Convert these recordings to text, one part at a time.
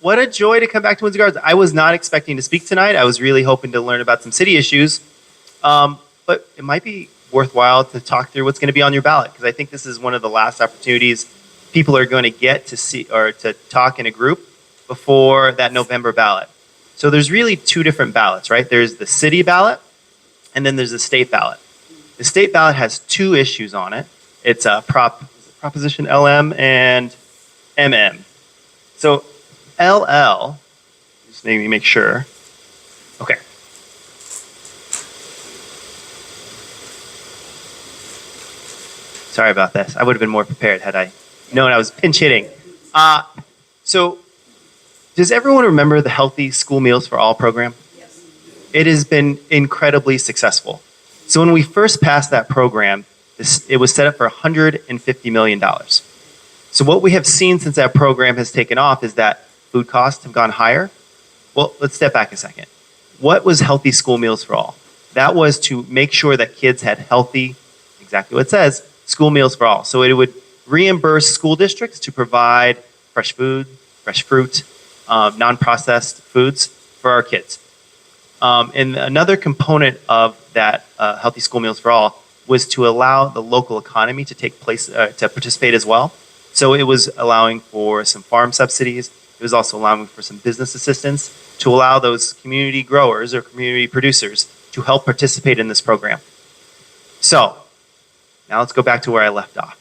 what a joy to come back to Windsor Gardens. I was not expecting to speak tonight. I was really hoping to learn about some city issues. But it might be worthwhile to talk through what's going to be on your ballot, because I think this is one of the last opportunities people are going to get to see or to talk in a group before that November ballot. So there's really two different ballots, right? There's the city ballot, and then there's the state ballot. The state ballot has two issues on it. It's Proposition LM and MM. So LL, just let me make sure. Okay. Sorry about this. I would have been more prepared had I known I was pinch hitting. So does everyone remember the Healthy School Meals for All program? Yes. It has been incredibly successful. So when we first passed that program, it was set up for $150 million. So what we have seen since that program has taken off is that food costs have gone higher. Well, let's step back a second. What was Healthy School Meals for All? That was to make sure that kids had healthy, exactly what it says, school meals for all. So it would reimburse school districts to provide fresh food, fresh fruit, non-processed foods for our kids. And another component of that Healthy School Meals for All was to allow the local economy to take place, to participate as well. So it was allowing for some farm subsidies. It was also allowing for some business assistance to allow those community growers or community producers to help participate in this program. So now let's go back to where I left off.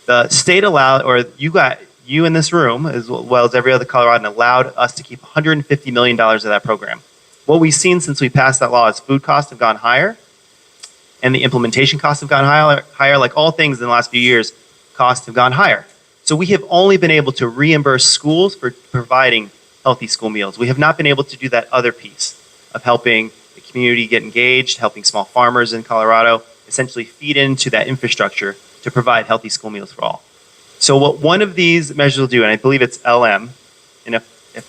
The state allowed, or you in this room, as well as every other Coloradan, allowed us to keep $150 million of that program. What we've seen since we passed that law is food costs have gone higher, and the implementation costs have gone higher. Like all things in the last few years, costs have gone higher. So we have only been able to reimburse schools for providing healthy school meals. We have not been able to do that other piece of helping the community get engaged, helping small farmers in Colorado essentially feed into that infrastructure to provide healthy school meals for all. So what one of these measures will do, and I believe it's LM,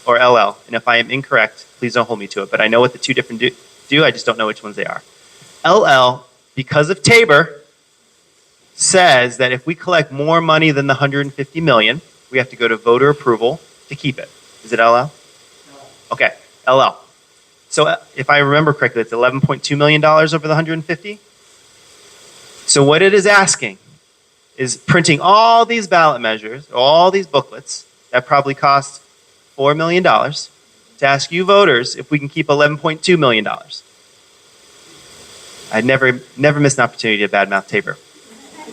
or LL, and if I am incorrect, please don't hold me to it, but I know what the two different do, I just don't know which ones they are. LL, because of Tabor, says that if we collect more money than the $150 million, we have to go to voter approval to keep it. Is it LL? No. Okay, LL. So if I remember correctly, it's $11.2 million over the 150. So what it is asking is printing all these ballot measures, all these booklets that probably cost $4 million to ask you voters if we can keep $11.2 million. I'd never miss an opportunity to badmouth Tabor.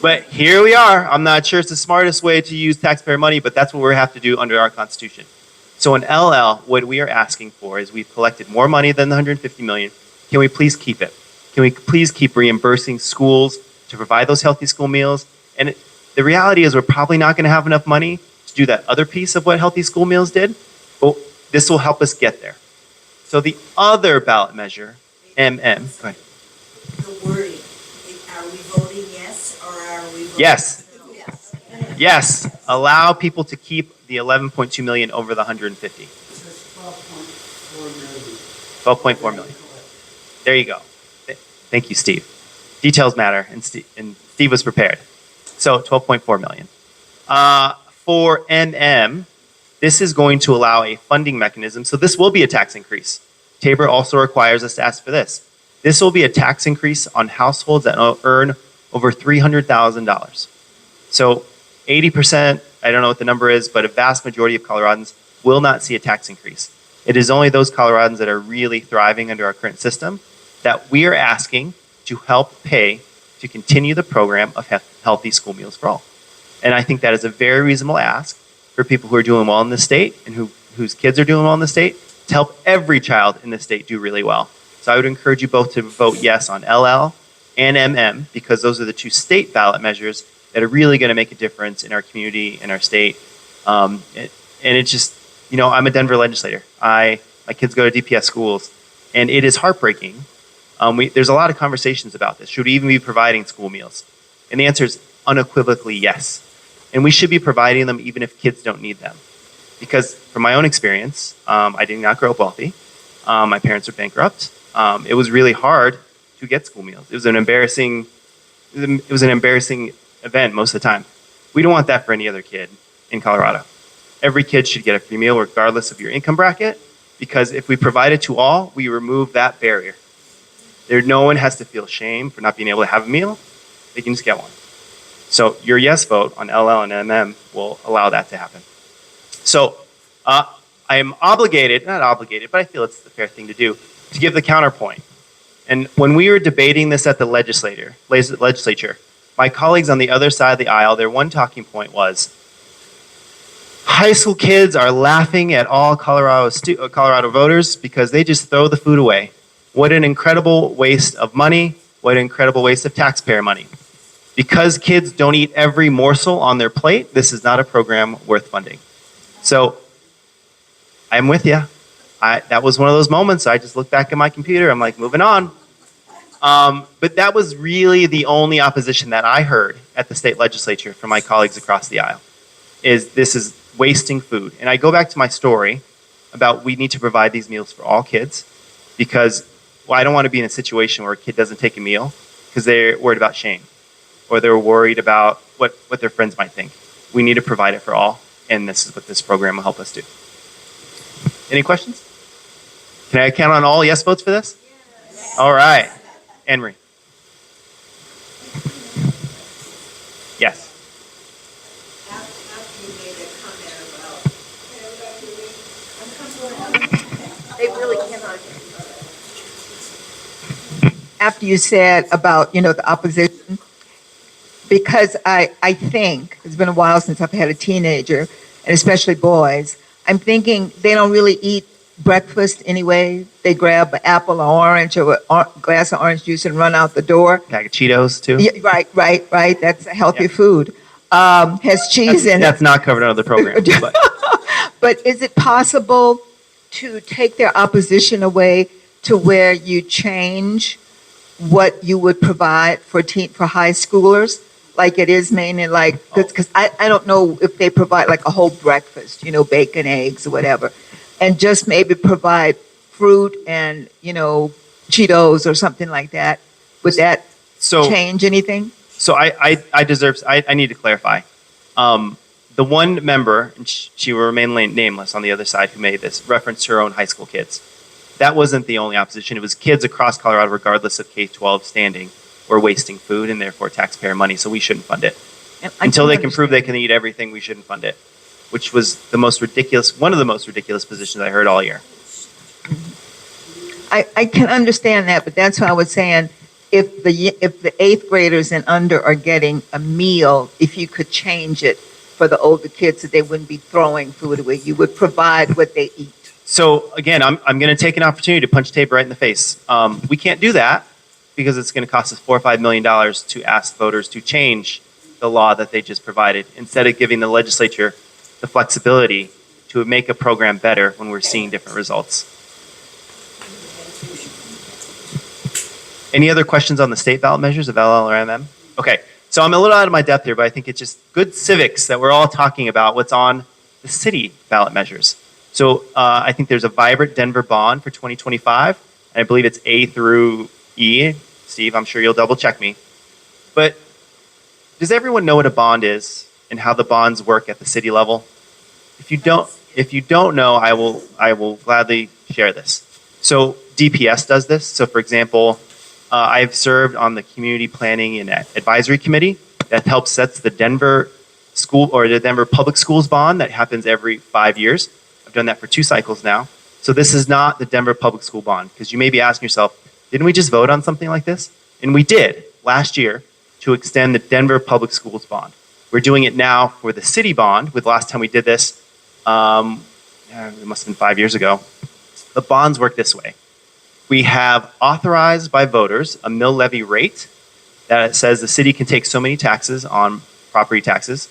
But here we are. I'm not sure it's the smartest way to use taxpayer money, but that's what we have to do under our Constitution. So in LL, what we are asking for is we've collected more money than the $150 million. Can we please keep it? Can we please keep reimbursing schools to provide those healthy school meals? And the reality is we're probably not going to have enough money to do that other piece of what Healthy School Meals did, but this will help us get there. So the other ballot measure, MM, go ahead. The wording, are we voting yes or are we voting Yes. no? Yes. Yes, allow people to keep the 11.2 million over the 150. It says 12.4 million. 12.4 million. There you go. Thank you, Steve. Details matter, and Steve was prepared. So 12.4 million. For MM, this is going to allow a funding mechanism. So this will be a tax increase. Tabor also requires us to ask for this. This will be a tax increase on households that earn over $300,000. So 80%, I don't know what the number is, but a vast majority of Coloradans will not see a tax increase. It is only those Coloradans that are really thriving under our current system that we are asking to help pay to continue the program of Healthy School Meals for All. And I think that is a very reasonable ask for people who are doing well in the state and whose kids are doing well in the state to help every child in the state do really well. So I would encourage you both to vote yes on LL and MM because those are the two state ballot measures that are really going to make a difference in our community, in our state. And it's just, I'm a Denver legislator. My kids go to DPS schools, and it is heartbreaking. There's a lot of conversations about this. Should we even be providing school meals? And the answer is unequivocally yes. And we should be providing them even if kids don't need them. Because from my own experience, I did not grow up wealthy. My parents are bankrupt. It was really hard to get school meals. It was an embarrassing event most of the time. We don't want that for any other kid in Colorado. every kid should get a free meal regardless of your income bracket, because if we provide it to all, we remove that barrier. No one has to feel shame for not being able to have a meal. They can just get one. So your yes vote on LL and MM will allow that to happen. So I am obligated, not obligated, but I feel it's the fair thing to do, to give the counterpoint. And when we were debating this at the legislature, my colleagues on the other side of the aisle, their one talking point was, high school kids are laughing at all Colorado voters because they just throw the food away. What an incredible waste of money. What an incredible waste of taxpayer money. Because kids don't eat every morsel on their plate, this is not a program worth funding. So I'm with you. That was one of those moments. I just looked back at my computer. I'm like, moving on. But that was really the only opposition that I heard at the state legislature from my colleagues across the aisle, is this is wasting food. And I go back to my story about we need to provide these meals for all kids because I don't want to be in a situation where a kid doesn't take a meal because they're worried about shame or they're worried about what their friends might think. We need to provide it for all, and this is what this program will help us do. Any questions? Can I count on all yes votes for this? Yes. All right. Anne Marie. Yes. After you made a comment about, they really cannot. After you said about, the opposition, because I think, it's been a while since I've had a teenager, and especially boys, I'm thinking they don't really eat breakfast anyway. They grab an apple or orange or a glass of orange juice and run out the door. Bag of Cheetos, too. Yeah, right. That's a healthy food. Has cheese in it. That's not covered under the program. But. But is it possible to take their opposition away to where you change what you would provide for high schoolers? Like it is mainly because I don't know if they provide like a whole breakfast, bacon, eggs, or whatever, and just maybe provide fruit and, Cheetos or something like that. Would that change anything? So I need to clarify. The one member, and she will remain nameless on the other side, who made this reference to her own high school kids. That wasn't the only opposition. It was kids across Colorado, regardless of K-12 standing, were wasting food and therefore taxpayer money, so we shouldn't fund it. Until they can prove they can eat everything, we shouldn't fund it, which was one of the most ridiculous positions I heard all year. I can understand that, but that's why I was saying if the eighth graders and under are getting a meal, if you could change it for the older kids so they wouldn't be throwing food away, you would provide what they eat. So again, I'm going to take an opportunity to punch Tabor right in the face. We can't do that because it's going to cost us $4 or $5 million to ask voters to change the law that they just provided, instead of giving the legislature the flexibility to make a program better when we're seeing different results. Any other questions on the state ballot measures of LL or MM? Okay, so I'm a little out of my depth here, but I think it's just good civics that we're all talking about what's on the city ballot measures. So I think there's a vibrant Denver bond for 2025, and I believe it's A through E. Steve, I'm sure you'll double check me. But does everyone know what a bond is and how the bonds work at the city level? If you don't know, I will gladly share this. So DPS does this. So for example, I've served on the community planning and advisory committee that helps sets the Denver school or the Denver public schools bond that happens every 5 years. I've done that for 2 cycles now. So this is not the Denver public school bond, because you may be asking yourself, didn't we just vote on something like this? And we did last year to extend the Denver public schools bond. We're doing it now for the city bond. With last time we did this, it must have been 5 years ago. The bonds work this way. We have authorized by voters a mill levy rate that says the city can take so many taxes on property taxes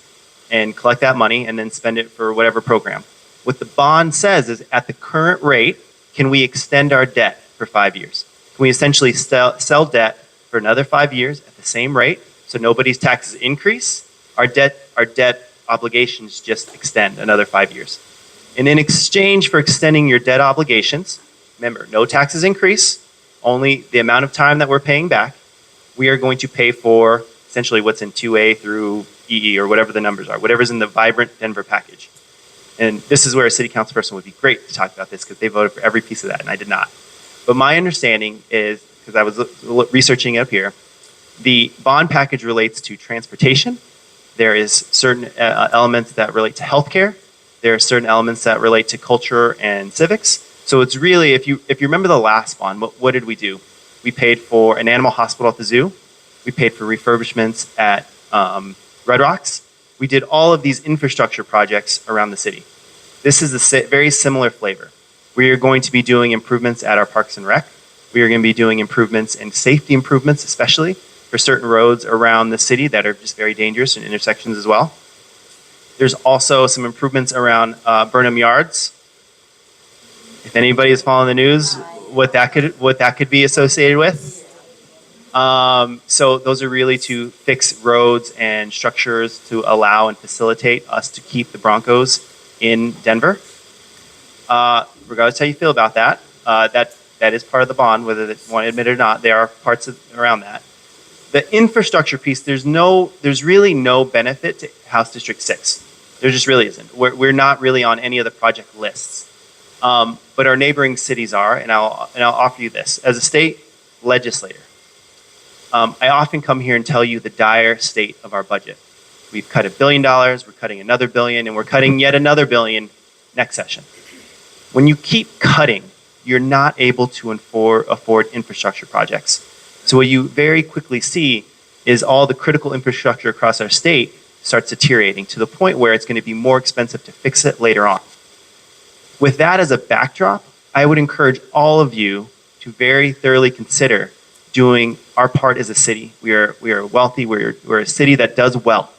and collect that money and then spend it for whatever program. What the bond says is at the current rate, can we extend our debt for 5 years? Can we essentially sell debt for another 5 years at the same rate so nobody's taxes increase? Our debt obligations just extend another 5 years. And in exchange for extending your debt obligations, remember, no taxes increase, only the amount of time that we're paying back, we are going to pay for essentially what's in 2A through EE or whatever the numbers are, whatever's in the Vibrant Denver package. And this is where a city council person would be great to talk about this because they voted for every piece of that and I did not. But my understanding is, because I was researching it up here, the bond package relates to transportation. There is certain elements that relate to healthcare. There are certain elements that relate to culture and civics. So it's really, if you remember the last bond, what did we do? We paid for an animal hospital at the zoo. We paid for refurbishments at Red Rocks. We did all of these infrastructure projects around the city. This is a very similar flavor. We are going to be doing improvements at our parks and rec. We are going to be doing improvements and safety improvements, especially for certain roads around the city that are just very dangerous and intersections as well. There's also some improvements around Burnham Yards. If anybody is following the news, what that could be associated with. So those are really to fix roads and structures to allow and facilitate us to keep the Broncos in Denver. Regardless how you feel about that, that is part of the bond, whether they want to admit it or not. There are parts around that. The infrastructure piece, there's really no benefit to House District 6. There just really isn't. We're not really on any of the project lists. But our neighboring cities are, and I'll offer you this. As a state legislator, I often come here and tell you the dire state of our budget. We've cut $1 billion, we're cutting another billion, and we're cutting yet another billion next session. When you keep cutting, you're not able to afford infrastructure projects. So what you very quickly see is all the critical infrastructure across our state starts deteriorating to the point where it's going to be more expensive to fix it later on. With that as a backdrop, I would encourage all of you to very thoroughly consider doing our part as a city. We are wealthy. We're a city that does well.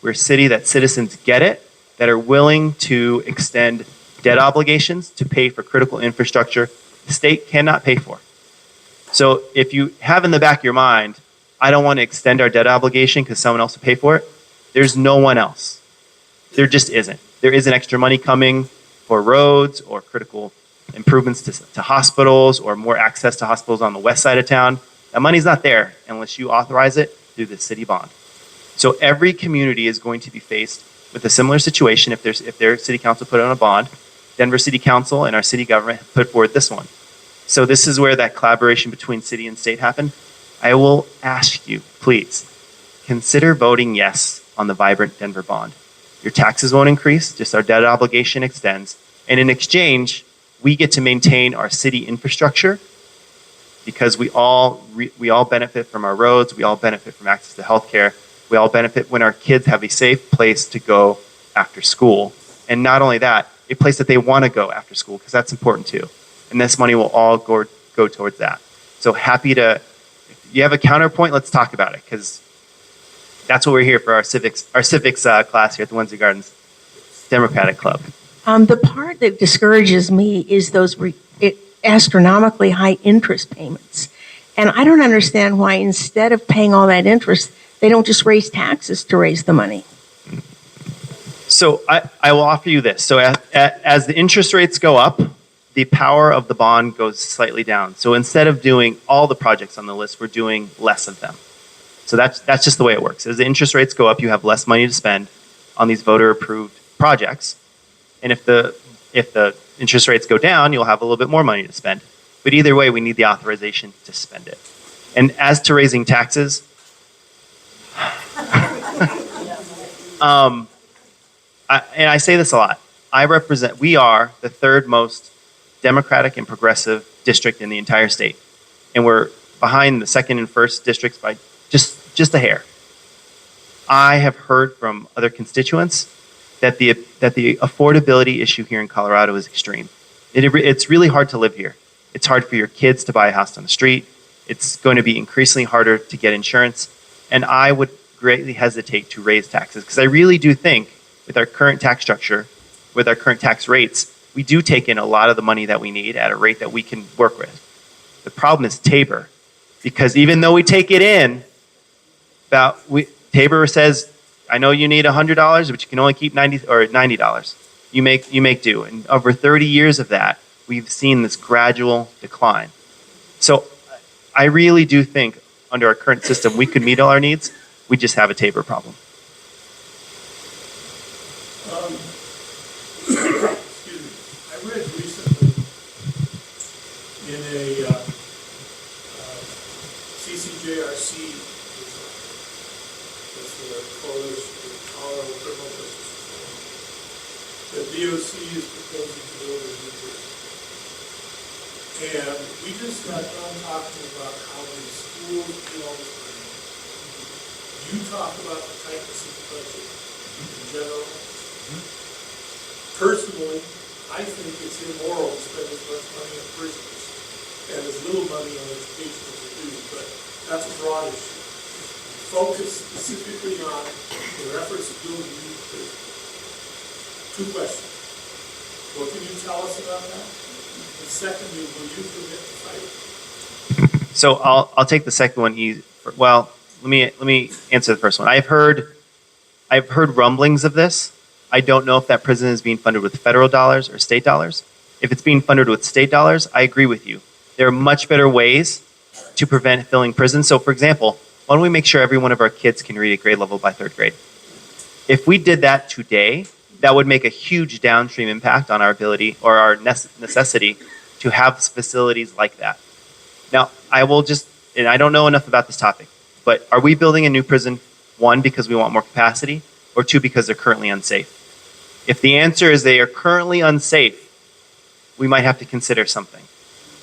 We're a city that citizens get it, that are willing to extend debt obligations to pay for critical infrastructure the state cannot pay for. So if you have in the back of your mind, I don't want to extend our debt obligation because someone else will pay for it, there's no one else. There just isn't. There isn't extra money coming for roads or critical improvements to hospitals or more access to hospitals on the west side of town. That money's not there unless you authorize it through the city bond. So every community is going to be faced with a similar situation if their city council put on a bond. Denver City Council and our city government have put forward this one. So this is where that collaboration between city and state happened. I will ask you, please, consider voting yes on the Vibrant Denver bond. Your taxes won't increase, just our debt obligation extends. And in exchange, we get to maintain our city infrastructure because we all benefit from our roads, we all benefit from access to healthcare, we all benefit when our kids have a safe place to go after school. And not only that, a place that they want to go after school, because that's important too. And this money will all go towards that. So happy to, if you have a counterpoint, let's talk about it, because that's what we're here for, our civics class here at the Windsor Gardens Democratic Club. The part that discourages me is those astronomically high interest payments. And I don't understand why instead of paying all that interest, they don't just raise taxes to raise the money. So I will offer you this. So as the interest rates go up, the power of the bond goes slightly down. So instead of doing all the projects on the list, we're doing less of them. So that's just the way it works. As the interest rates go up, you have less money to spend on these voter-approved projects. And if the interest rates go down, you'll have a little bit more money to spend. But either way, we need the authorization to spend it. And as to raising taxes, and I say this a lot, we are the third most Democratic and progressive district in the entire state. And we're behind the second and first districts by just a hair. I have heard from other constituents that the affordability issue here in Colorado is extreme. It's really hard to live here. It's hard for your kids to buy a house on the street. It's going to be increasingly harder to get insurance. And I would greatly hesitate to raise taxes because I really do think with our current tax structure, with our current tax rates, we do take in a lot of the money that we need at a rate that we can work with. The problem is Tabor, because even though we take it in, Tabor says, I know you need $100, but you can only keep $90. You make do. And over 30 years of that, we've seen this gradual decline. So I really do think under our current system, we could meet all our needs. We just have a Tabor problem. in a CCJRC, that's the Coalition of Colorado Criminal Justice Reform, the DOC is proposing to build in New Jersey. And we just got done talking about how many schools get all this money. You talk about the tightness of the budget in general. Personally, I think it's immoral to spend as much money on prisoners and as little money on education as we do, but that's a broad issue. Focus specifically on your efforts to build new prisons. Two questions. What can you tell us about that? And secondly, will you commit to fight? So I'll take the second one easy. Well, let me answer the first one. I've heard rumblings of this. I don't know if that prison is being funded with federal dollars or state dollars. If it's being funded with state dollars, I agree with you. There are much better ways to prevent filling prisons. So, for example, why don't we make sure every one of our kids can read at grade level by third grade? If we did that today, that would make a huge downstream impact on our ability or our necessity to have facilities like that. Now, and I don't know enough about this topic, but are we building a new prison, one, because we want more capacity, or two, because they're currently unsafe? If the answer is they are currently unsafe, we might have to consider something.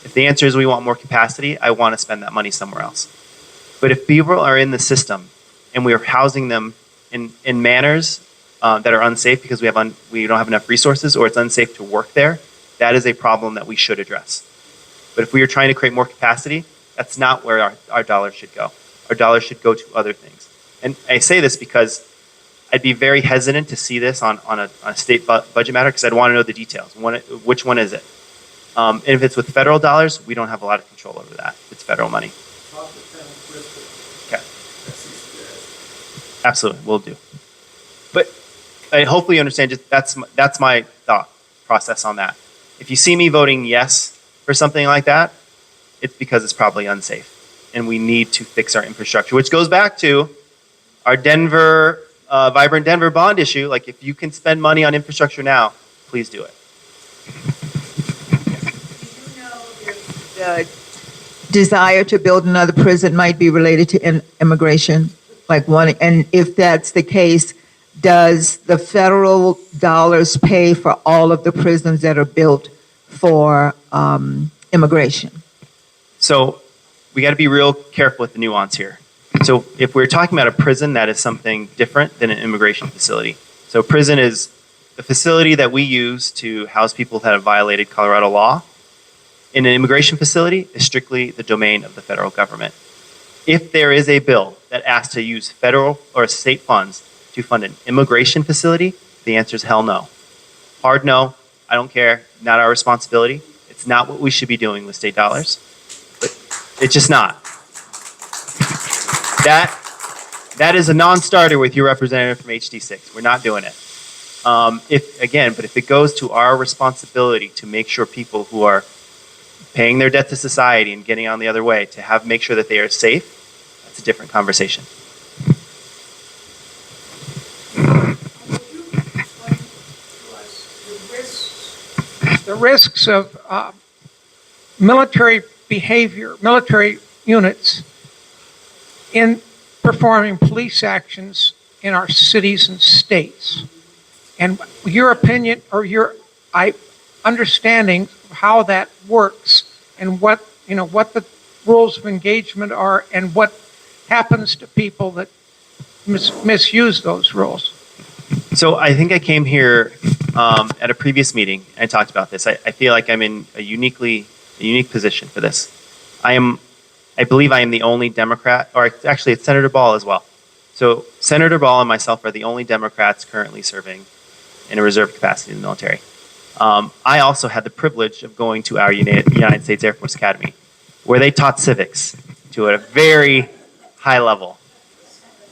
If the answer is we want more capacity, I want to spend that money somewhere else. But if people are in the system and we are housing them in manners that are unsafe because we don't have enough resources or it's unsafe to work there, that is a problem that we should address. But if we are trying to create more capacity, that's not where our dollars should go. Our dollars should go to other things. And I say this because I'd be very hesitant to see this on a state budget matter because I'd want to know the details. Which one is it? And if it's with federal dollars, we don't have a lot of control over that. It's federal money. Talk to Pam Crystal. Okay. That's CCJRC. Absolutely, we'll do. But I hopefully you understand. That's my thought process on that. If you see me voting yes for something like that, it's because it's probably unsafe, and we need to fix our infrastructure. Which goes back to our Vibrant Denver bond issue. Like, if you can spend money on infrastructure now, please do it. The desire to build another prison might be related to immigration, and if that's the case, does the federal dollars pay for all of the prisons that are built for immigration? So we got to be real careful with the nuance here. So if we're talking about a prison, that is something different than an immigration facility. So prison is the facility that we use to house people that have violated Colorado law. In an immigration facility is strictly the domain of the federal government. If there is a bill that asks to use federal or state funds to fund an immigration facility, the answer is hell no. Hard no. I don't care. Not our responsibility. It's not what we should be doing with state dollars. But it's just not. That is a non-starter with your representative from HD6. We're not doing it. If it goes to our responsibility to make sure people who are paying their debt to society and getting on the other way to make sure that they are safe, that's a different conversation. The risks of military behavior, military units in performing police actions in our cities and states. And your opinion or your understanding of how that works and what the rules of engagement are and what happens to people that misuse those rules. So I think I came here at a previous meeting and talked about this. I feel like I'm in a unique position for this. I believe I am the only Democrat, or actually it's Senator Ball as well. So Senator Ball and myself are the only Democrats currently serving in a reserve capacity in the military. I also had the privilege of going to our United States Air Force Academy, where they taught civics to a very high level.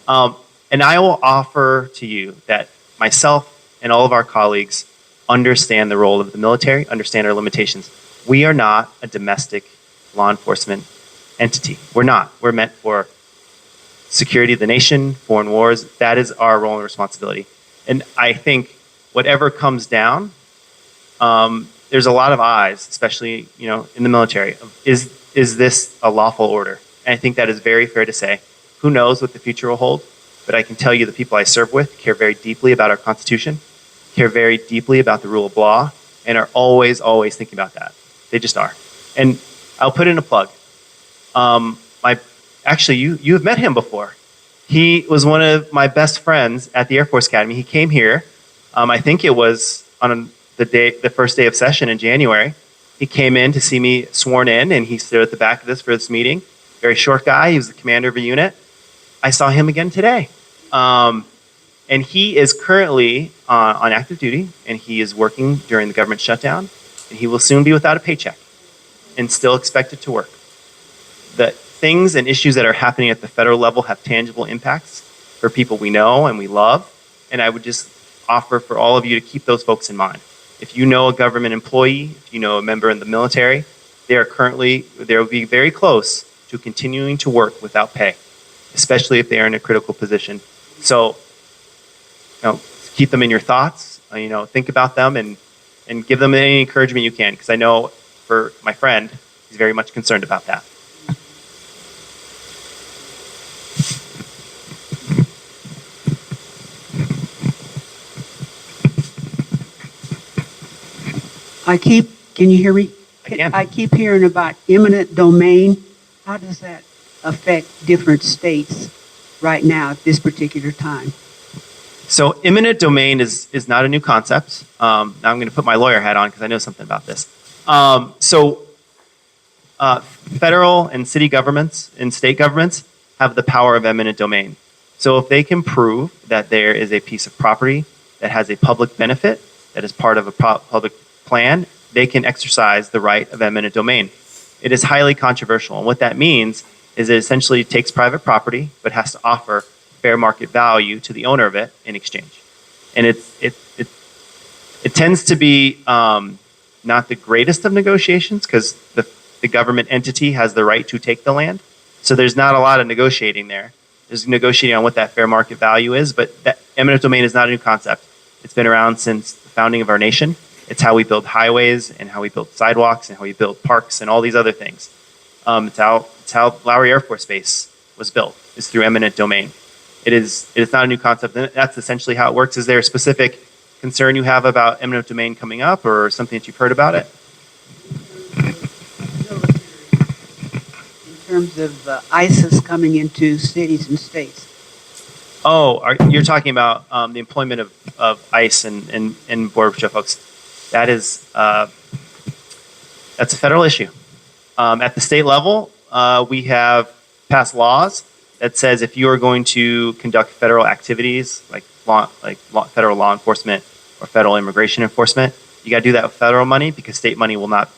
And I will offer to you that myself and all of our colleagues understand the role of the military, understand our limitations. We are not a domestic law enforcement entity. We're not. We're meant for security of the nation, foreign wars. That is our role and responsibility. And I think whatever comes down, there's a lot of eyes, especially in the military. Is this a lawful order? And I think that is very fair to say. Who knows what the future will hold? But I can tell you the people I serve with care very deeply about our Constitution, care very deeply about the rule of law, and are always, always thinking about that. They just are. And I'll put in a plug. Actually, you have met him before. He was one of my best friends at the Air Force Academy. He came here. I think it was on the first day of session in January. He came in to see me sworn in, and he stood at the back of this meeting. Very short guy. He was the commander of a unit. I saw him again today. And he is currently on active duty, and he is working during the government shutdown, and he will soon be without a paycheck and still expected to work. The things and issues that are happening at the federal level have tangible impacts for people we know and we love, and I would just offer for all of you to keep those folks in mind. If you know a government employee, if you know a member in the military, they will be very close to continuing to work without pay, especially if they are in a critical position. So, keep them in your thoughts. Think about them and give them any encouragement you can, because I know for my friend, he's very much concerned about that. Can you hear me? I can. I keep hearing about eminent domain. How does that affect different states right now at this particular time? So eminent domain is not a new concept. Now I'm going to put my lawyer hat on because I know something about this. Federal and city governments and state governments have the power of eminent domain. So if they can prove that there is a piece of property that has a public benefit, that is part of a public plan, they can exercise the right of eminent domain. It is highly controversial. And what that means is it essentially takes private property, but has to offer fair market value to the owner of it in exchange. And it tends to be not the greatest of negotiations, because the government entity has the right to take the land. So there's not a lot of negotiating there. There's negotiating on what that fair market value is, but that eminent domain is not a new concept. It's been around since the founding of our nation. It's how we build highways and how we build sidewalks and how we build parks and all these other things. It's how Lowry Air Force Base was built, is through eminent domain. It is not a new concept. And that's essentially how it works. Is there a specific concern you have about eminent domain coming up, or something that you've heard about it? In terms of ISIS coming into cities and states. Oh, you're talking about the employment of ICE and Border Patrol folks. That's a federal issue. At the state level, we have passed laws that says if you are going to conduct federal activities like federal law enforcement or federal immigration enforcement, you got to do that with federal money, because state money will not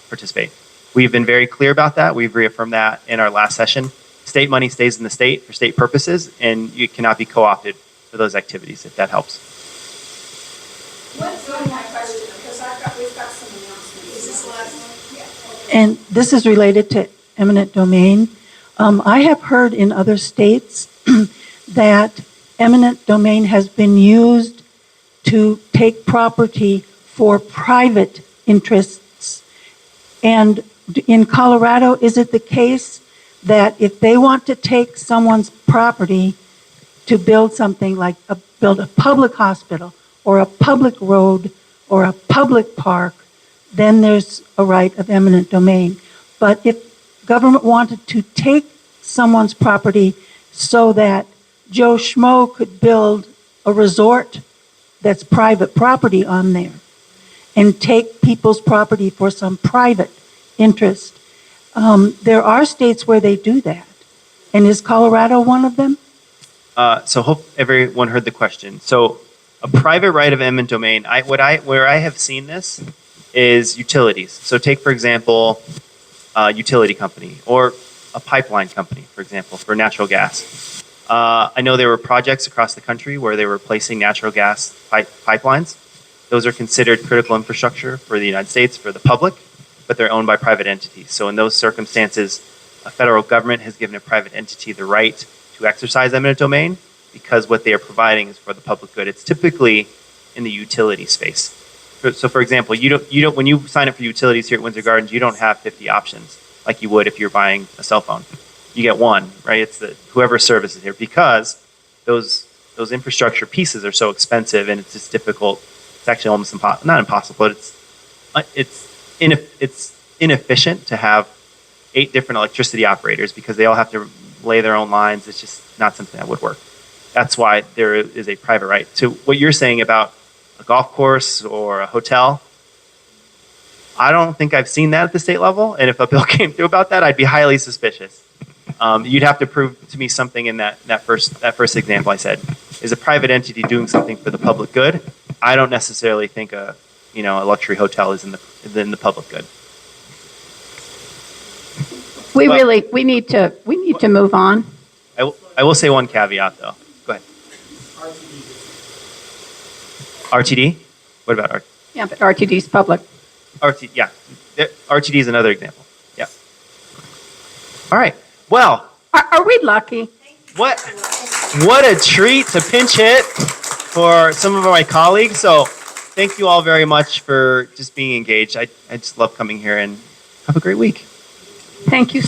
participate. We've been very clear about that. We've reaffirmed that in our last session. State money stays in the state for state purposes, and you cannot be co-opted for those activities, if that helps. What's on my question? Because we've got some announcements. Is this the last one? Yeah. And this is related to eminent domain. I have heard in other states that eminent domain has been used to take property for private interests. And in Colorado, is it the case that if they want to take someone's property to build something like build a public hospital or a public road or a public park, then there's a right of eminent domain? But if government wanted to take someone's property so that Joe Schmo could build a resort that's private property on there and take people's property for some private interest, there are states where they do that. And is Colorado one of them? So hope everyone heard the question. So a private right of eminent domain, where I have seen this is utilities. So take, for example, a utility company or a pipeline company, for example, for natural gas. I know there were projects across the country where they were replacing natural gas pipelines. Those are considered critical infrastructure for the United States, for the public, but they're owned by private entities. So in those circumstances, a federal government has given a private entity the right to exercise eminent domain because what they are providing is for the public good. It's typically in the utility space. So for example, you don't when you sign up for utilities here at Windsor Gardens, you don't have 50 options like you would if you're buying a cell phone. You get one, right? It's the whoever services here because those infrastructure pieces are so expensive and it's just difficult. It's actually almost impossible, not impossible, but it's inefficient to have 8 different electricity operators because they all have to lay their own lines. It's just not something that would work. That's why there is a private right. So what you're saying about a golf course or a hotel, I don't think I've seen that at the state level. And if a bill came through about that, I'd be highly suspicious. You'd have to prove to me something in that first example I said. Is a private entity doing something for the public good? I don't necessarily think a luxury hotel is in the public good. We need to move on. I will say one caveat though. Go ahead. RTD? What about RTD? Yeah, but RTD's public. Yeah. RTD is another example. Yeah. All right. Well, Are we lucky? what a treat to pinch hit for some of my colleagues. So thank you all very much for just being engaged. I just love coming here and have a great week. Thank you.